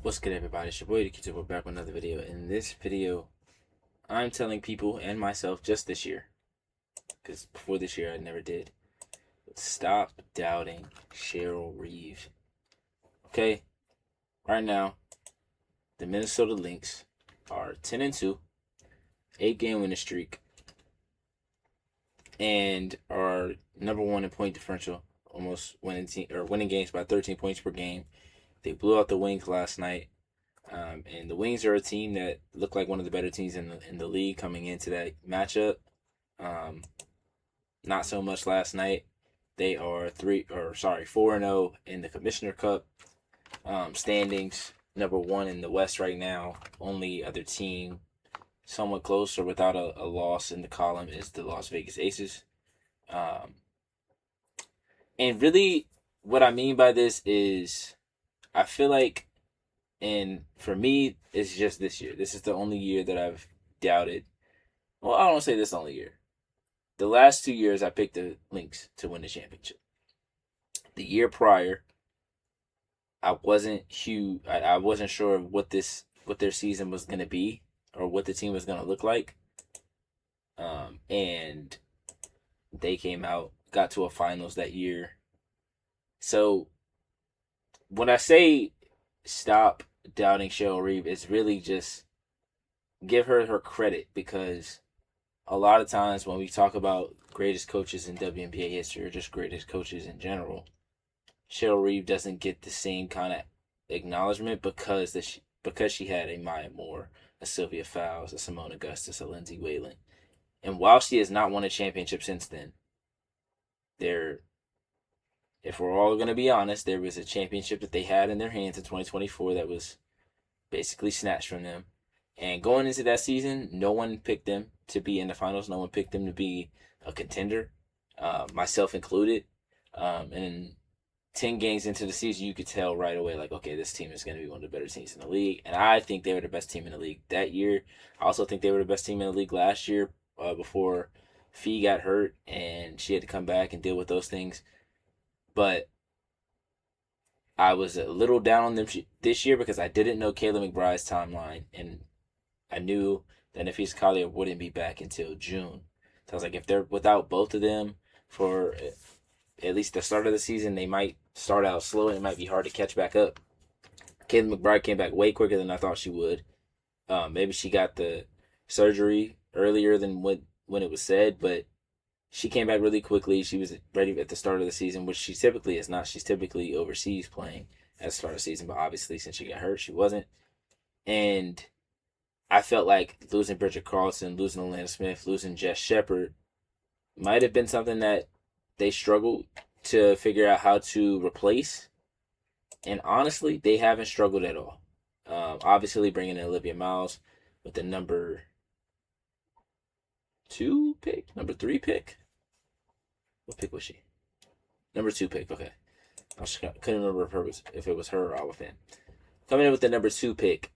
What's good, everybody? It's your boy, the We're back with another video. In this video, I'm telling people and myself just this year, because before this year I never did, stop doubting Cheryl Reeve. Okay? Right now, the Minnesota Lynx are 10-2, 8-game winning streak, and are number one in point differential, almost winning games by 13 points per game. They blew out the Wings last night. And the Wings are a team that looked like one of the better teams in the league coming into that matchup. Um, Not so much last night. They are 4-0 in the Commissioner Cup standings. Number one in the West right now. Only other team somewhat close or without a loss in the column is the Las Vegas Aces. And really, what I mean by this is, I feel like, and for me, it's just this year. This is the only year that I've doubted. Well, I don't say this only year. The last 2 years, I picked the Lynx to win the championship. The year prior, I wasn't huge. I wasn't sure what their season was gonna be or what the team was gonna look like. And they came out, got to a finals that year. So when I say stop doubting Cheryl Reeve, it's really just give her credit, because a lot of times when we talk about greatest coaches in WNBA history or just greatest coaches in general, Cheryl Reeve doesn't get the same kind of acknowledgement because she had a Maya Moore, a Sylvia Fowles, a Simone Augustus, a Lindsay Whalen. And while she has not won a championship since then, if we're all going to be honest, there was a championship that they had in their hands in 2024 that was basically snatched from them. And going into that season, no one picked them to be in the finals. No one picked them to be a contender, myself included. And 10 games into the season, you could tell right away, like, okay, this team is going to be one of the better teams in the league. And I think they were the best team in the league that year. I also think they were the best team in the league last year, before Fee got hurt and she had to come back and deal with those things. But I was a little down on them this year because I didn't know Kayla McBride's timeline, and I knew that Napheesa Collier wouldn't be back until June. So I was like, if they're without both of them for at least the start of the season, they might start out slow and it might be hard to catch back up. Kayla McBride came back way quicker than I thought she would. Maybe she got the surgery earlier than when it was said, but she came back really quickly. She was ready at the start of the season, which she typically is not. She's typically overseas playing at the start of the season, but obviously since she got hurt, she wasn't. And I felt like losing Bridget Carlson, losing Alana Smith, losing Jess Shepard might have been something that they struggled to figure out how to replace. And honestly, they haven't struggled at all. Obviously, bringing in Olivia Miles with the number 2 pick, number 3 pick. What pick was she? Number 2 pick. Okay, couldn't remember if it was her or Oliphant. Coming in with the number 2 pick,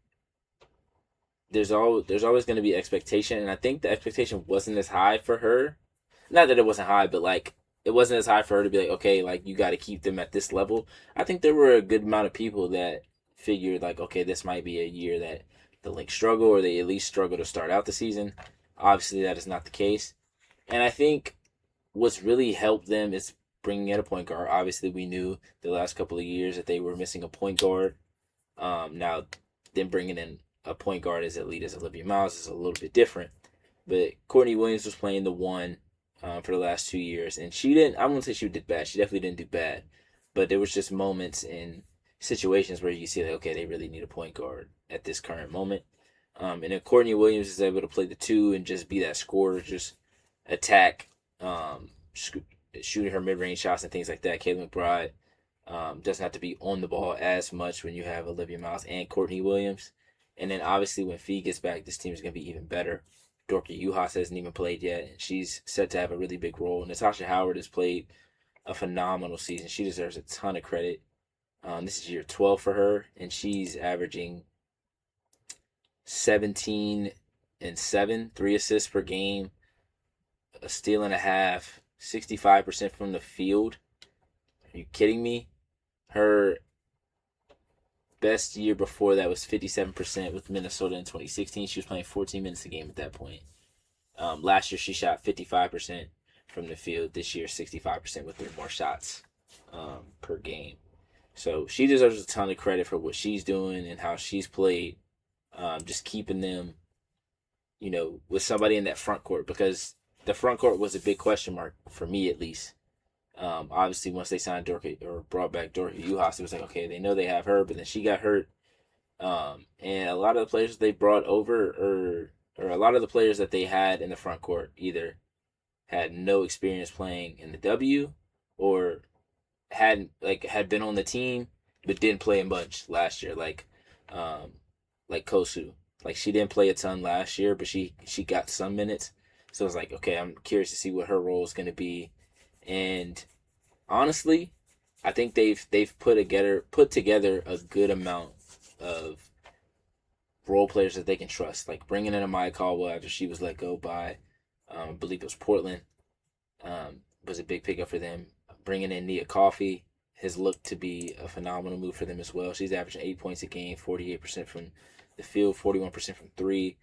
there's always going to be expectation, and I think the expectation wasn't as high for her. Not that it wasn't high, but like it wasn't as high for her to be like, okay, like you got to keep them at this level. I think there were a good amount of people that figured like, okay, this might be a year that the Lynx struggle, or they at least struggle to start out the season. Obviously, that is not the case, and I think what's really helped them is bringing in a point guard. Obviously, we knew the last couple of years that they were missing a point guard. Now, them bringing in a point guard as elite as Olivia Miles is a little bit different. But Courtney Williams was playing the one for the last 2 years, and she didn't. I won't say she did bad. She definitely didn't do bad, but there was just moments in situations where you see like, okay, they really need a point guard at this current moment. And then Courtney Williams is able to play the 2 and just be that scorer, just attack, shooting her mid-range shots and things like that. Kayla McBride doesn't have to be on the ball as much when you have Olivia Miles and Courtney Williams. And then obviously when Fee gets back, this team is going to be even better. Dorka Juhas hasn't even played yet, and she's set to have a really big role. Natasha Howard has played a phenomenal season. She deserves a ton of credit. This is year 12 for her, and she's averaging 17 and 7, 3 assists per game, a steal and a half, 65% from the field. Are you kidding me? Her best year before that was 57% with Minnesota in 2016. She was playing 14 minutes a game at that point. Last year she shot 55% from the field. This year 65% with 3 more shots per game. So she deserves a ton of credit for what she's doing and how she's played. Just keeping them, with somebody in that front court, because the front court was a big question mark for me at least. Obviously, once they signed Dorothy or brought back Dorothy Uhas, it was like, okay, they know they have her, but then she got hurt. And a lot of the players they brought over, or a lot of the players that they had in the front court either had no experience playing in the W, or had been on the team but didn't play much last year, like Kosu. Like, she didn't play a ton last year, but she got some minutes. So it's like, okay, I'm curious to see what her role is going to be. And honestly, I think they've put together a good amount of role players that they can trust. Like bringing in Amaya Caldwell after she was let go by, I believe it was Portland, was a big pickup for them. Bringing in Nia Coffey has looked to be a phenomenal move for them as well. She's averaging 8 points a game, 48% from the field, 41% from 3.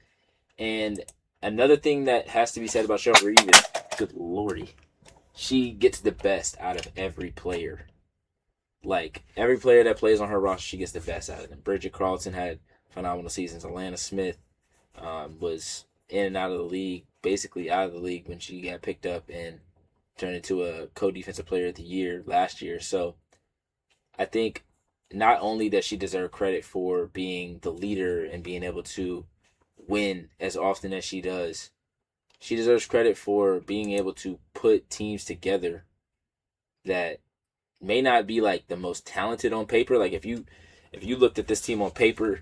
And another thing that has to be said about Cheryl Reeve is, good lordy, she gets the best out of every player. Like, every player that plays on her roster, she gets the best out of them. Bridget Carlton had phenomenal seasons. Alana Smith was in and out of the league, basically out of the league when she got picked up and turned into a co-defensive player of the year last year. So I think not only does she deserve credit for being the leader and being able to win as often as she does, she deserves credit for being able to put teams together that may not be like the most talented on paper. Like if you looked at this team on paper,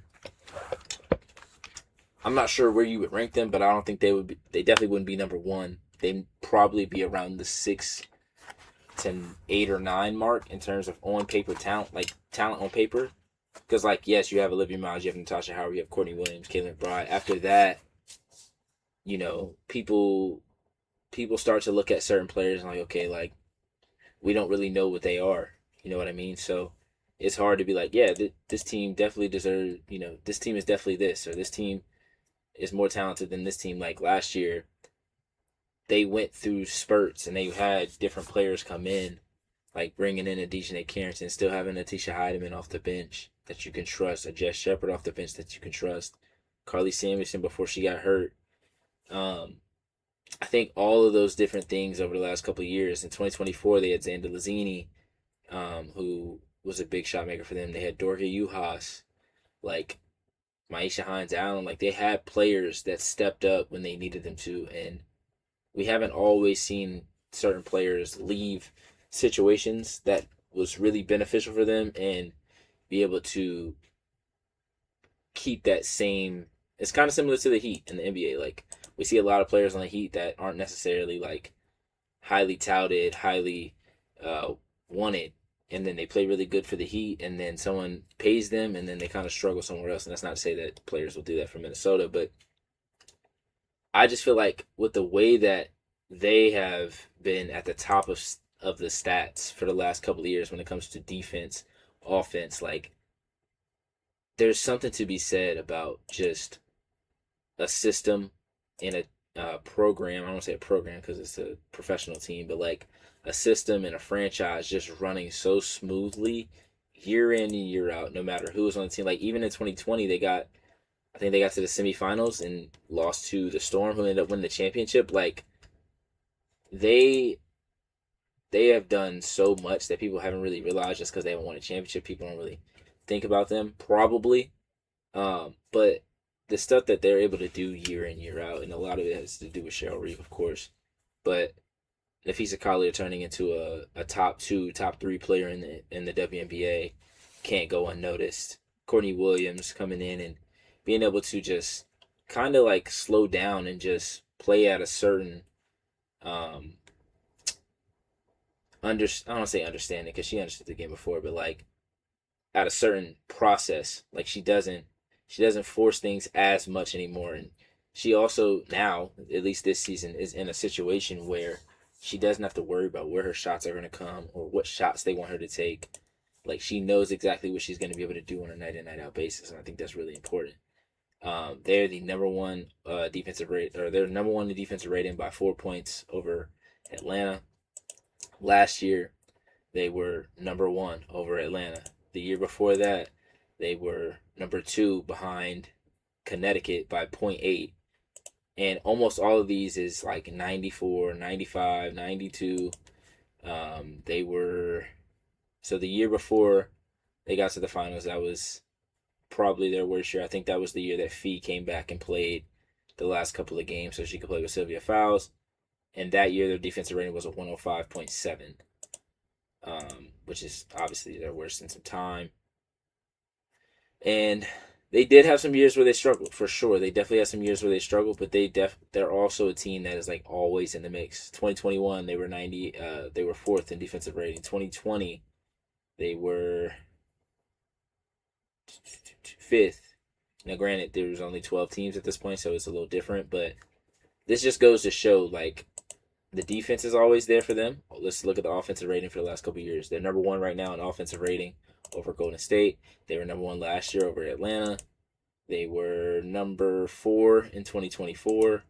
I'm not sure where you would rank them, but I don't think they would be, they definitely wouldn't be number 1. They'd probably be around the 6 to 8 or 9 mark in terms of on paper talent, like talent on paper. Because, like, yes, you have Olivia Miles, you have Natasha Howard, you have Courtney Williams, Caitlin Bride. After that, people start to look at certain players and like, okay, like, we don't really know what they are. You know what I mean? So it's hard to be like, yeah, this team definitely deserves, this team is definitely this, or this team is more talented than this team. Like last year, they went through spurts and they had different players come in, like bringing in a Dejanay Carrington, still having a Tisha Heidemann off the bench that you can trust, a Jess Shepard off the bench that you can trust, Carly Samuelson before she got hurt. I think all of those different things over the last couple of years. In 2024, they had Xanda Lazzini, who was a big shot maker for them. They had Dorothy Uhas, like Maisha Hines-Allen. Like, they had players that stepped up when they needed them to, and we haven't always seen certain players leave situations that was really beneficial for them and be able to keep that same. It's kind of similar to the Heat in the NBA. Like, we see a lot of players on the Heat that aren't necessarily like highly touted, highly wanted, and then they play really good for the Heat, and then someone pays them, and then they kind of struggle somewhere else. And that's not to say that players will do that for Minnesota, but I just feel like with the way that they have been at the top of the stats for the last couple of years when it comes to defense, offense, like, there's something to be said about just a system and a program. I don't want to say a program because it's a professional team, but like a system and a franchise just running so smoothly year in and year out, no matter who was on the team. Like, even in 2020, I think they got to the semifinals and lost to the Storm, who ended up winning the championship. Like, they have done so much that people haven't really realized just because they haven't won a championship. People don't really think about them, probably. But the stuff that they're able to do year in, year out, and a lot of it has to do with Cheryl Reeve, of course. But Napheesa Collier turning into a top 2, top 3 player in the WNBA can't go unnoticed. Courtney Williams coming in and being able to just kind of like slow down and just play at a certain I don't want to say understanding because she understood the game before, but like at a certain process. Like, she doesn't force things as much anymore, and she also now, at least this season, is in a situation where she doesn't have to worry about where her shots are going to come or what shots they want her to take. Like, she knows exactly what she's going to be able to do on a night in, night out basis, and I think that's really important. They're the number one defensive rate, or they're number one in defensive rating by 4 points over Atlanta. Last year, they were number one over Atlanta. The year before that, they were number two behind Connecticut by 0.8. And almost all of these is like 94, 95, 92. They were, so the year before they got to the finals, that was probably their worst year. I think that was the year that Fee came back and played the last couple of games so she could play with Sylvia Fowles. And that year, their defensive rating was a 105.7, which is obviously their worst in some time. And they did have some years where they struggled, for sure. They definitely had some years where they struggled, but they're also a team that is like always in the mix. 2021, they were 90. They were fourth in defensive rating. 2020, they were fifth. Now, granted, there was only 12 teams at this point, so it's a little different. But this just goes to show, like, the defense is always there for them. Let's look at the offensive rating for the last couple of years. They're number one right now in offensive rating over Golden State. They were number one last year over Atlanta. They were number 4 in 2024.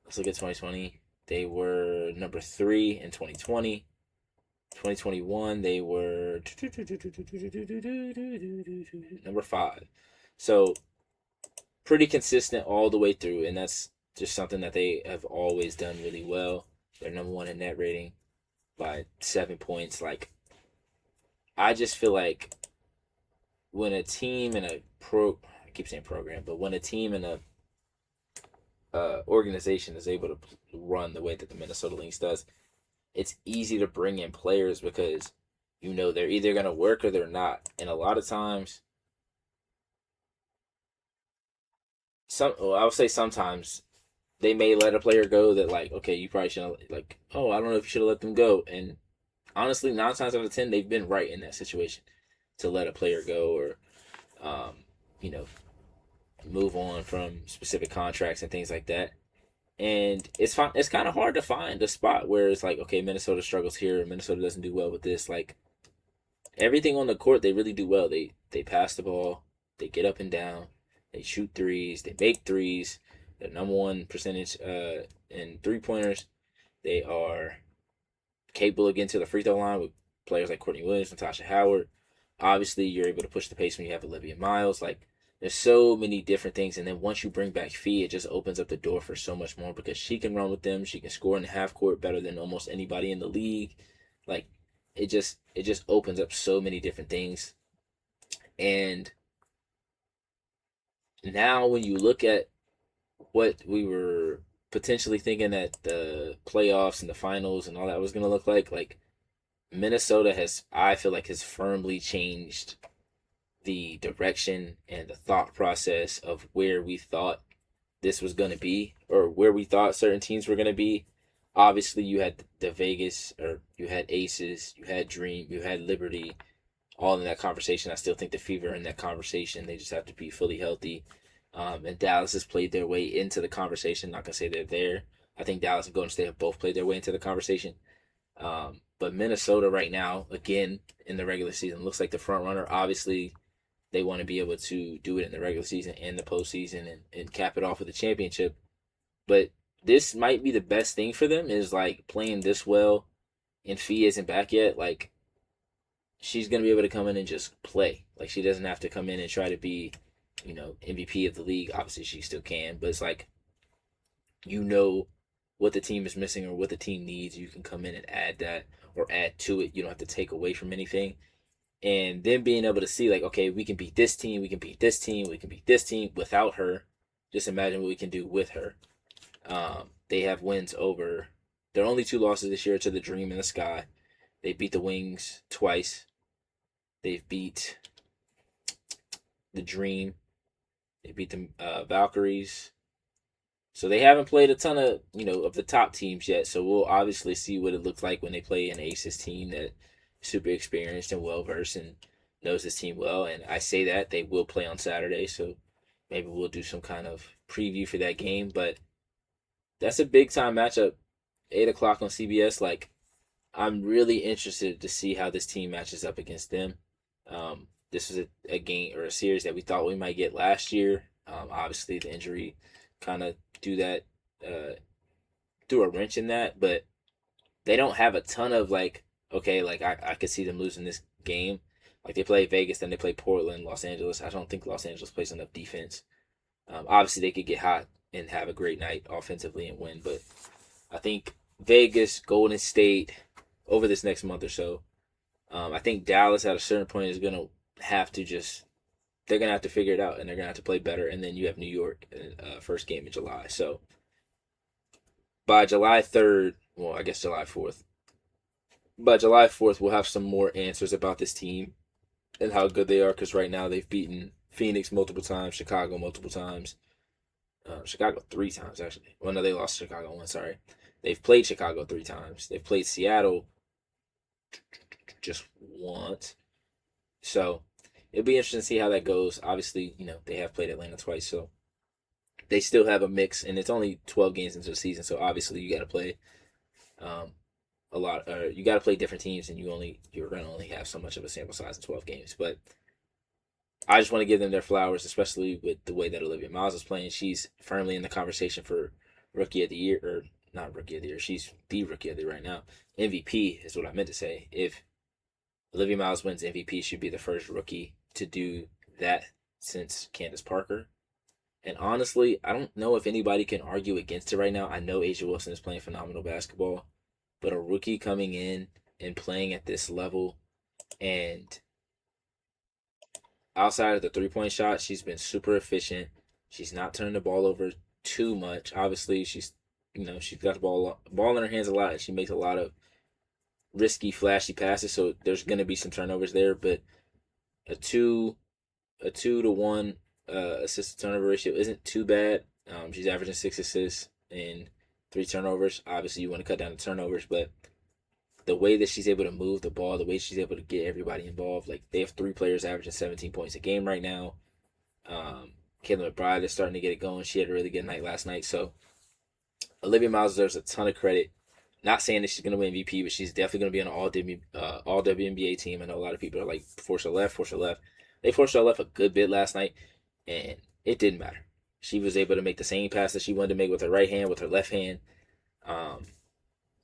Let's look at 2020. They were number 3 in 2020. 2021, they were number 5. So pretty consistent all the way through, and that's just something that they have always done really well. They're number one in net rating by 7 points. Like, I just feel like when a team and I keep saying program, but when a team and a organization is able to run the way that the Minnesota Lynx does, it's easy to bring in players because you know they're either going to work or they're not. And a lot of times, I would say sometimes they may let a player go that, like, okay, you probably shouldn't, like, oh, I don't know if you should have let them go. And honestly, 9 times out of 10, they've been right in that situation to let a player go or, you know, move on from specific contracts and things like that. And it's fine. It's kind of hard to find a spot where it's like, okay, Minnesota struggles here, Minnesota doesn't do well with this. Like, everything on the court, they really do well. They pass the ball, they get up and down, they shoot threes, they make threes. They're number one percentage in 3-pointers. They are capable of getting to the free throw line with players like Courtney Williams, Natasha Howard. Obviously, you're able to push the pace when you have Olivia Miles. Like, there's so many different things. And then once you bring back Fee, it just opens up the door for so much more because she can run with them. She can score in the half court better than almost anybody in the league. Like, it just opens up so many different things. And now when you look at what we were potentially thinking that the playoffs and the finals and all that was going to look like Minnesota I feel like has firmly changed the direction and the thought process of where we thought this was going to be or where we thought certain teams were going to be. Obviously, you had the Vegas, or you had Aces, you had Dream, you had Liberty, all in that conversation. I still think the Fever are in that conversation. They just have to be fully healthy. And Dallas has played their way into the conversation. Not going to say they're there. I think Dallas and Golden State have both played their way into the conversation. But Minnesota right now, again, in the regular season, looks like the front runner. Obviously, they want to be able to do it in the regular season and the postseason and cap it off with a championship. But this might be the best thing for them is, like, playing this well, and Fee isn't back yet. Like, she's going to be able to come in and just play. Like, she doesn't have to come in and try to be, you know, MVP of the league. Obviously, she still can, but it's like, you know what the team is missing or what the team needs. You can come in and add that or add to it. You don't have to take away from anything. And then being able to see, like, okay, we can beat this team, we can beat this team, we can beat this team without her. Just imagine what we can do with her. They have wins over. Their only 2 losses this year to the Dream and the Sky. They beat the Wings twice. They've beat the Dream. They beat the Valkyries. So they haven't played a ton of, you know, of the top teams yet. So we'll obviously see what it looks like when they play an Aces team that is super experienced and well-versed and knows this team well. And I say that they will play on Saturday. So maybe we'll do some kind of preview for that game. But that's a big-time matchup, 8 o'clock on CBS. Like, I'm really interested to see how this team matches up against them. This was a game or a series that we thought we might get last year. Obviously, the injury kind of uh, threw a wrench in that, but they don't have a ton of okay, I could see them losing this game. Like they play Vegas, then they play Portland, Los Angeles. I don't think Los Angeles plays enough defense. Obviously, they could get hot and have a great night offensively and win, but I think Vegas, Golden State, over this next month or so, I think Dallas at a certain point is gonna have to just they're gonna have to figure it out and they're gonna have to play better. And then you have New York first game in July. So by July 3rd, well, I guess July 4th. By July 4th, we'll have some more answers about this team and how good they are. Because right now they've beaten Phoenix multiple times, Chicago multiple times, Chicago 3 times actually. Well, no, they lost Chicago once. Sorry, they've played Chicago 3 times. They've played Seattle just once. So it'll be interesting to see how that goes. Obviously, they have played Atlanta twice, so they still have a mix, and it's only 12 games into the season. So obviously, you got to play um, a lot. You got to play different teams, and you're gonna only have so much of a sample size in 12 games. But I just want to give them their flowers, especially with the way that Olivia Miles is playing. She's firmly in the conversation for Rookie of the Year, or not Rookie of the Year. She's the Rookie of the Year right now. MVP is what I meant to say. If Olivia Miles wins MVP, she'd be the first rookie to do that since Candace Parker. And honestly, I don't know if anybody can argue against it right now. I know Asia Wilson is playing phenomenal basketball, but a rookie coming in and playing at this level, and outside of the 3-point shot, she's been super efficient. She's not turning the ball over too much. Obviously, she's got the ball in her hands a lot, and she makes a lot of risky, flashy passes. So there's going to be some turnovers there, but a 2 to 1 assist to turnover ratio isn't too bad. She's averaging 6 assists and 3 turnovers. Obviously, you want to cut down the turnovers, but the way that she's able to move the ball, the way she's able to get everybody involved, like they have 3 players averaging 17 points a game right now. Kayla McBride is starting to get it going. She had a really good night last night. So Olivia Miles deserves a ton of credit. Not saying that she's going to win MVP, but she's definitely going to be on an all WNBA team. I know a lot of people are like, force her left. They forced her left a good bit last night, and it didn't matter. She was able to make the same pass that she wanted to make with her right hand, with her left hand.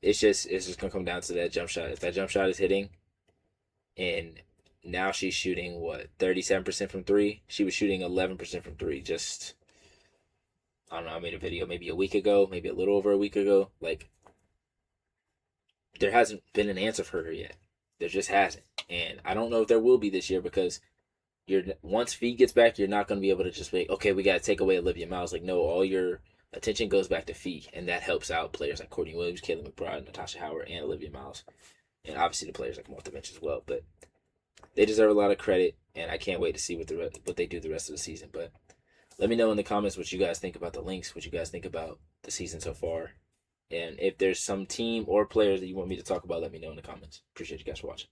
It's just gonna come down to that jump shot. If that jump shot is hitting, and now she's shooting 37% from 3. She was shooting 11% from 3. Just I don't know. I made a video maybe a week ago, maybe a little over a week ago. Like there hasn't been an answer for her yet. There just hasn't, and I don't know if there will be this year because once Fee gets back, you're not going to be able to just be okay. We got to take away Olivia Miles. Like no, all your attention goes back to Fee, and that helps out players like Courtney Williams, Kayla McBride, Natasha Howard, and Olivia Miles, and obviously the players like them off the bench as well. But they deserve a lot of credit, and I can't wait to see what they do the rest of the season. But let me know in the comments what you guys think about the Lynx, what you guys think about the season so far, and if there's some team or players that you want me to talk about, let me know in the comments. Appreciate you guys for watching.